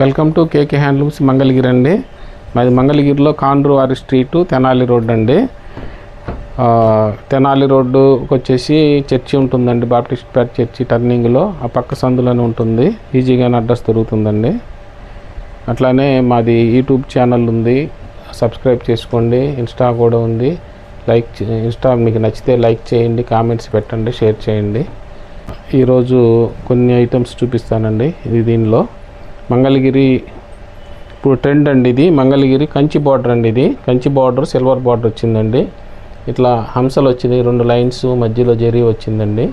Welcome to KK handlooms Mangalagiri అండి. మాది మంగళగిరిలో కాండ్రువారి స్ట్రీటు తెనాలి రోడ్ అండి. తెనాలి రోడ్డు వచ్చేసి చర్చి ఉంటుందండి, బాప్టిస్ట్ పేట చర్చి టర్నింగ్లో ఆ పక్క సందులోనే ఉంటుంది. ఈజీగానే అడ్రస్ దొరుకుతుందండి. అట్లానే మాది యూట్యూబ్ ఛానల్ ఉంది, సబ్స్క్రైబ్ చేసుకోండి. ఇన్స్టా కూడా ఉంది. ఇన్స్టా మీకు నచ్చితే లైక్ చేయండి, కామెంట్స్ పెట్టండి, షేర్ చేయండి. ఈరోజు కొన్ని ఐటమ్స్ చూపిస్తానండి. దీనిలో మంగళగిరి ఇప్పుడు ట్రెండ్ అండి. ఇది మంగళగిరి కంచి బార్డర్ అండి. ఇది కంచి బార్డర్ సిల్వర్ బార్డర్ వచ్చిందండి. ఇట్లా హంసలు వచ్చింది, 2 లైన్స్ మధ్యలో జరీ వచ్చిందండి.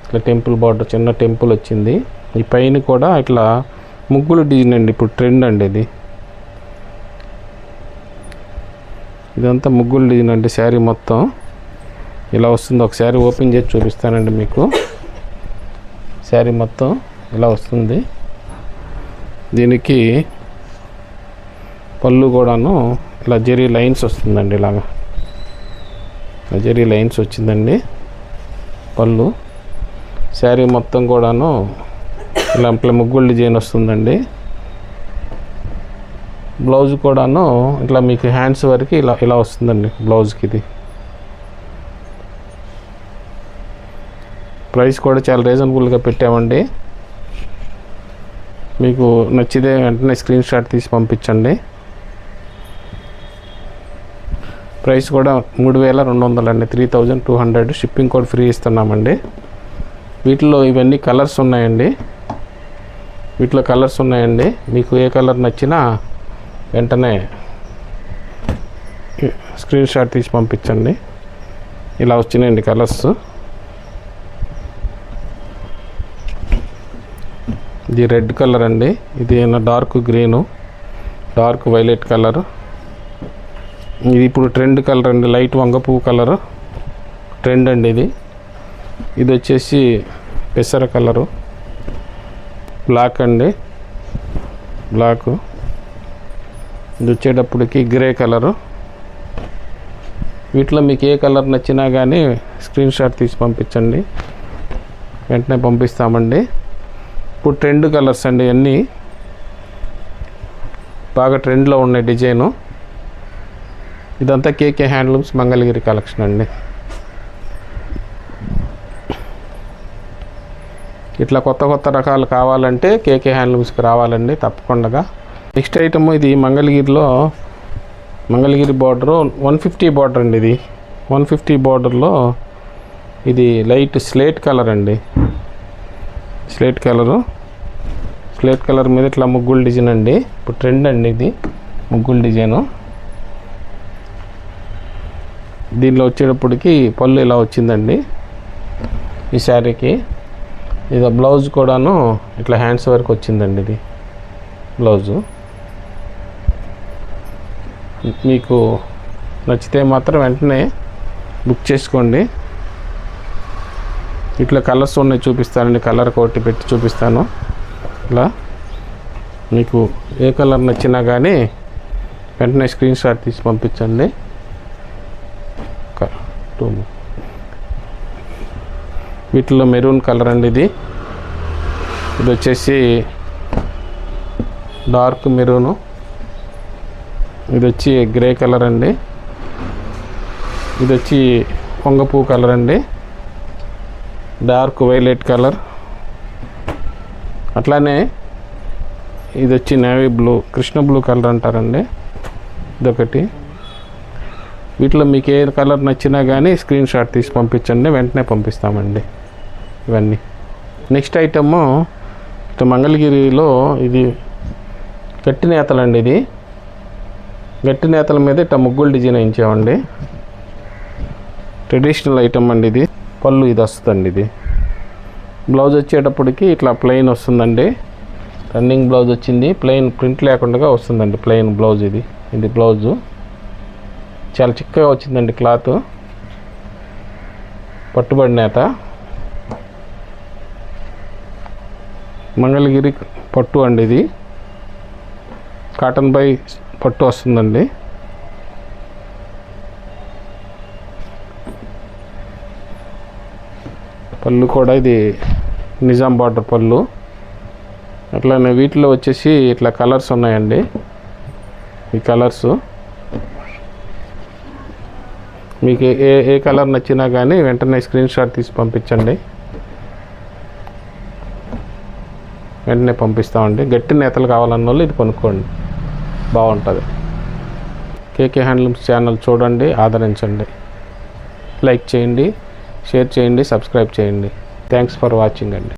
ఇట్లా టెంపుల్ బార్డర్, చిన్న టెంపుల్ వచ్చింది. ఈ పైన కూడా ఇట్లా ముగ్గులు డిజైన్ అండి. ఇప్పుడు ట్రెండ్ అండి ఇది. ఇదంతా ముగ్గులు డిజైన్ అండి. శారీ మొత్తం ఇలా వస్తుంది. ఒకసారి ఓపెన్ చేసి చూపిస్తానండి మీకు. శారీ మొత్తం ఇలా వస్తుంది. దీనికి పళ్ళు కూడాను ఇలా జరీ లైన్స్ వస్తుందండి. ఇలాగా జరీ లైన్స్ వచ్చిందండి పళ్ళు. శారీ మొత్తం కూడాను ఇలా ముగ్గులు డిజైన్ వస్తుందండి. బ్లౌజ్ కూడాను ఇట్లా మీకు హ్యాండ్స్ వరకు ఇలా వస్తుందండి బ్లౌజ్కి. ఇది ప్రైస్ కూడా చాలా రీజనబుల్గా పెట్టామండి. మీకు నచ్చితే వెంటనే స్క్రీన్ షాట్ తీసి పంపించండి. ప్రైస్ కూడా 3200 అండి, 3200. షిప్పింగ్ కూడా ఫ్రీ ఇస్తున్నామండి. వీటిలో ఇవన్నీ కలర్స్ ఉన్నాయండి. మీకు ఏ కలర్ నచ్చినా వెంటనే స్క్రీన్ షాట్ తీసి పంపించండి. ఇలా వచ్చినాయండి కలర్స్. ఇది రెడ్ కలర్ అండి. ఇది dark green, dark violet colour. ఇది ఇప్పుడు ట్రెండ్ కలర్ అండి. లైట్ వంగ పువ్వు కలర్ ట్రెండ్ అండి ఇది. ఇది వచ్చేసి పెసర కలరు, బ్లాక్ అండి, బ్లాక్. ఇది వచ్చేటప్పటికి గ్రే కలరు. వీటిలో మీకు ఏ కలర్ నచ్చినా కానీ స్క్రీన్ షాట్ తీసి పంపించండి, వెంటనే పంపిస్తామండి. ఇప్పుడు ట్రెండ్ కలర్స్ అండి. అన్నీ బాగా ట్రెండ్లో ఉన్నాయి డిజైను. ఇదంతా కేకే హ్యాండ్లూమ్స్ మంగళగిరి కలెక్షన్ అండి. ఇట్లా కొత్త రకాలు కావాలంటే కేకే హ్యాండ్లూమ్స్కి రావాలండి తప్పకుండా. నెక్స్ట్ ఐటమ్ ఇది మంగళగిరి బార్డరు 150 బార్డర్ అండి. ఇది 150 బార్డర్లో ఇది లైట్ స్లేట్ కలర్ అండి. స్లేట్ కలర్ మీద ఇట్లా ముగ్గులు డిజైన్ అండి. ఇప్పుడు ట్రెండ్ అండి ఇది ముగ్గులు డిజైను. దీనిలో వచ్చేటప్పటికి పళ్ళు ఇలా వచ్చిందండి ఈ శారీకి. ఇది బ్లౌజ్ కూడాను ఇట్లా హ్యాండ్స్ వరకు వచ్చిందండి. ఇది బ్లౌజు. మీకు నచ్చితే మాత్రం వెంటనే బుక్ చేసుకోండి. ఇట్లా కలర్స్ ఉన్నాయి, చూపిస్తానండి. కలర్ కోటి పెట్టి చూపిస్తాను. ఇలా మీకు ఏ కలర్ నచ్చినా కానీ వెంటనే స్క్రీన్ షాట్ తీసి పంపించండి. వీటిలో మెరూన్ కలర్ అండి. ఇది వచ్చేసి డార్క్ మెరూను. ఇది వచ్చి గ్రే కలర్ అండి. ఇది వచ్చి వంగపూ కలర్ అండి, డార్క్ వైలెట్ కలర్. అట్లానే ఇది వచ్చి navy blue, Krishna blue colour అంటారండి. ఇదొకటి. వీటిలో మీకు ఏ కలర్ నచ్చినా కానీ స్క్రీన్ షాట్ తీసి పంపించండి, వెంటనే పంపిస్తామండి ఇవన్నీ. నెక్స్ట్ ఐటమ్ ఇటు మంగళగిరిలో ఇది గట్టి నేతలండి. ఇది గట్టి నేతల మీద ఇట్లా ముగ్గులు డిజైన్ వేయించామండి. ట్రెడిషనల్ ఐటమ్ అండి ఇది. పళ్ళు ఇది వస్తుందండి. ఇది బ్లౌజ్ వచ్చేటప్పటికి ఇట్లా ప్లెయిన్ వస్తుందండి. రన్నింగ్ బ్లౌజ్ వచ్చింది, ప్లెయిన్ ప్రింట్ లేకుండా వస్తుందండి. ప్లెయిన్ బ్లౌజ్ ఇది బ్లౌజు. చాలా చిక్కగా వచ్చిందండి క్లాత్. పట్టుబడి నేత మంగళగిరి పట్టు అండి. ఇది కాటన్ బై పట్టు వస్తుందండి. పళ్ళు కూడా ఇది నిజాం బార్డర్ పళ్ళు. అట్లానే వీటిలో వచ్చేసి ఇట్లా కలర్స్ ఉన్నాయండి. ఈ కలర్స్ మీకు ఏ కలర్ నచ్చినా కానీ వెంటనే స్క్రీన్ షాట్ తీసి పంపించండి, వెంటనే పంపిస్తామండి. గట్టి నేతలు కావాలన్న వాళ్ళు ఇది కొనుక్కోండి, బాగుంటుంది. కేకే హ్యాండ్లూమ్స్ ఛానల్ చూడండి, ఆదరించండి, లైక్ చేయండి, షేర్ చేయండి, సబ్స్క్రైబ్ చేయండి. థ్యాంక్స్ ఫర్ వాచింగ్ అండి.